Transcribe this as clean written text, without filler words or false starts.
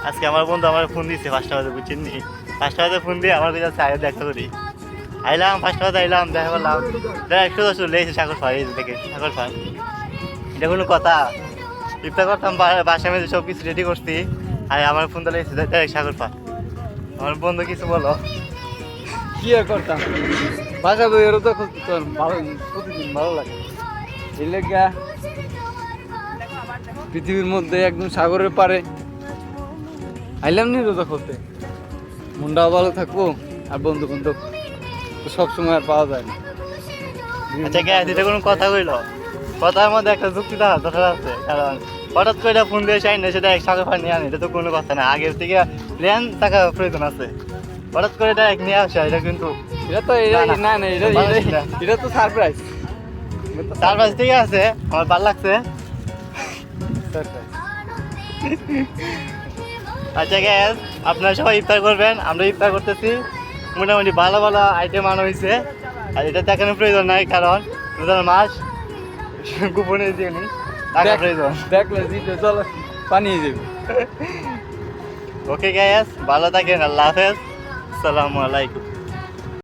আজকে আমার বন্ধু আমার ফোন দিচ্ছে 5টা বাজে, বুঝছেন নি? 5টা বাজে ফোন দিয়ে আমার কাছে আয় দেখা করি। আইলাম 5টা বাজে, আইলাম দেখা করলাম, দেখ একশো দশ লেগেছে সাগর ফার, এই দেখে সাগর ফার। এটা কোনো কথা? ইফতার করতাম, বাসায় মেঝে সব কিছু রেডি করছি, আর আমার ফোন তো লেগেছে দেখ সাগর ফার। আমার বন্ধু কিছু বলো। কি আর করতাম, বাসা বইয়েরও তো তোর ভালো, প্রতিদিন ভালো লাগে। এই লেগা পৃথিবীর মধ্যে একদম সাগরের পারে আইলাম নি রোজা করতে, মনটাও ভালো থাকবো, আর বন্ধু বান্ধব তো সবসময় আর পাওয়া যায় না। আচ্ছা গ্যাস, এটা কোনো কথা কইলো? কথার মধ্যে একটা যুক্তি থাকা দরকার আছে, কারণ হঠাৎ করে এটা ফোন দিয়ে চাই না সেটা এক সাগর ফার নিয়ে আনে, এটা তো কোনো কথা না। আগের থেকে প্ল্যান থাকা প্রয়োজন আছে। হঠাৎ করে এটা এক নিয়ে আসা, এটা কিন্তু এটা তো না না, এটা তো সারপ্রাইজ। চার পাঁচ থেকে আছে, আমার ভালো লাগছে। আচ্ছা গ্যাস, আপনারা সবাই ইফতার করবেন, আমরা ইফতার করতেছি। মোটামুটি ভালো ভালো আইটেম আনা হয়েছে, আর এটা দেখানোর প্রয়োজন নাই, কারণ রোজার মাস গোপনে জিনিস টাকা প্রয়োজন। দেখলে জিতে চলো পানিয়ে যাবে। ওকে গ্যাস, ভালো থাকেন, আল্লাহ হাফেজ, আসসালামু আলাইকুম।